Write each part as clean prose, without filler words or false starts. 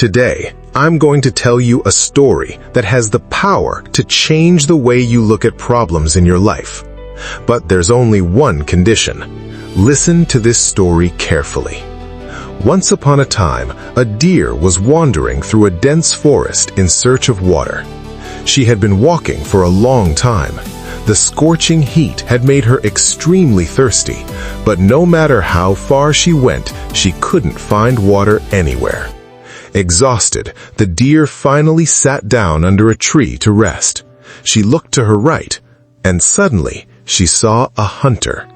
Today, I'm going to tell you a story that has the power to change the way you look at problems in your life. But there's only one condition. Listen to this story carefully. Once upon a time, a deer was wandering through a dense forest in search of water. She had been walking for a long time. The scorching heat had made her extremely thirsty, but no matter how far she went, she couldn't find water anywhere. Exhausted, the deer finally sat down under a tree to rest. She looked to her right, and suddenly she saw a hunter.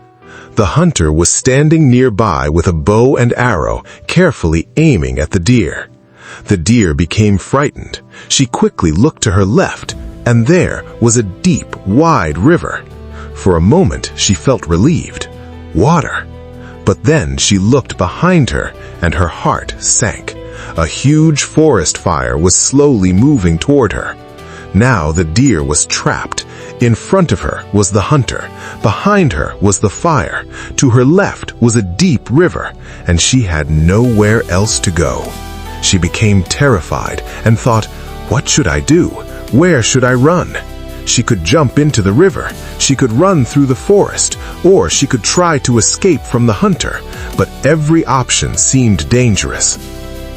The hunter was standing nearby with a bow and arrow, carefully aiming at the deer. The deer became frightened. She quickly looked to her left, and there was a deep, wide river. For a moment, she felt relieved. Water. But then she looked behind her, and her heart sank. A huge forest fire was slowly moving toward her. Now the deer was trapped. In front of her was the hunter. Behind her was the fire. To her left was a deep river, and she had nowhere else to go. She became terrified and thought, "What should I do? Where should I run?" She could jump into the river, she could run through the forest, or she could try to escape from the hunter, but every option seemed dangerous.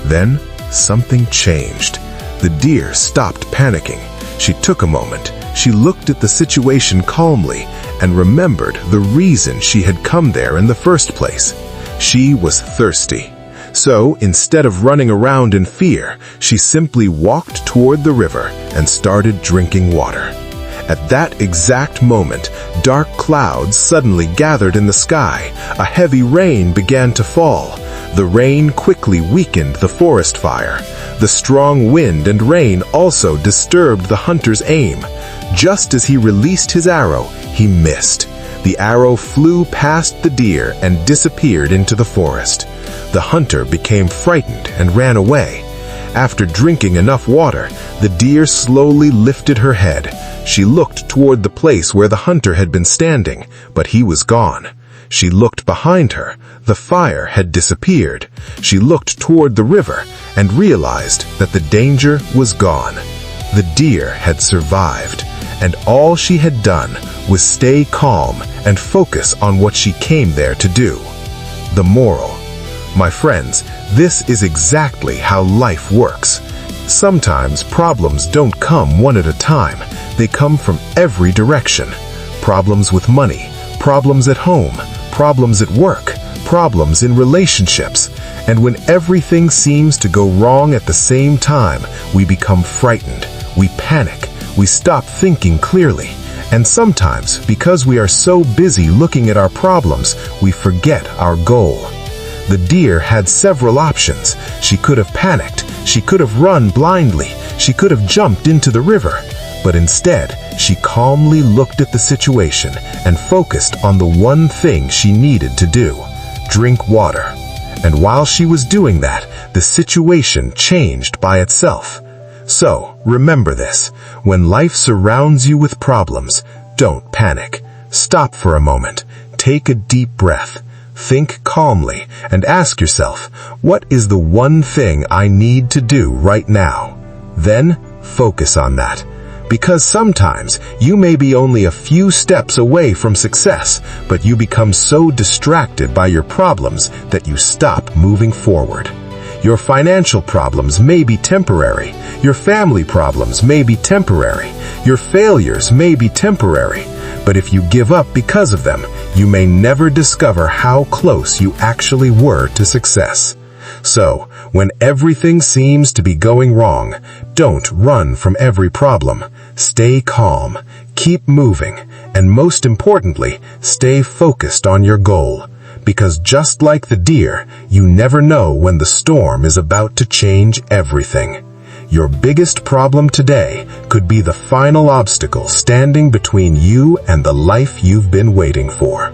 Then, something changed. The deer stopped panicking. She took a moment. She looked at the situation calmly and remembered the reason she had come there in the first place. She was thirsty. So, instead of running around in fear, she simply walked toward the river and started drinking water. At that exact moment, dark clouds suddenly gathered in the sky. A heavy rain began to fall. The rain quickly weakened the forest fire. The strong wind and rain also disturbed the hunter's aim. Just as he released his arrow, he missed. The arrow flew past the deer and disappeared into the forest. The hunter became frightened and ran away. After drinking enough water, the deer slowly lifted her head. She looked toward the place where the hunter had been standing, but he was gone. She looked behind her. The fire had disappeared. She looked toward the river and realized that the danger was gone. The deer had survived, and all she had done was stay calm and focus on what she came there to do. The moral. My friends, this is exactly how life works. Sometimes problems don't come one at a time. They come from every direction. Problems with money, problems at home, problems at work, problems in relationships. And when everything seems to go wrong at the same time, we become frightened, we panic, we stop thinking clearly. And sometimes, because we are so busy looking at our problems, we forget our goal. The deer had several options. She could have panicked, she could have run blindly, she could have jumped into the river. But instead, she calmly looked at the situation and focused on the one thing she needed to do: drink water. And while she was doing that, the situation changed by itself. So, remember this: when life surrounds you with problems, don't panic. Stop for a moment, take a deep breath, think calmly, and ask yourself, what is the one thing I need to do right now? Then, focus on that. Because sometimes you may be only a few steps away from success, but you become so distracted by your problems that you stop moving forward. Your financial problems may be temporary. Your family problems may be temporary. Your failures may be temporary. But if you give up because of them, you may never discover how close you actually were to success. So, when everything seems to be going wrong, don't run from every problem. Stay calm, keep moving, and most importantly, stay focused on your goal. Because just like the deer, you never know when the storm is about to change everything. Your biggest problem today could be the final obstacle standing between you and the life you've been waiting for.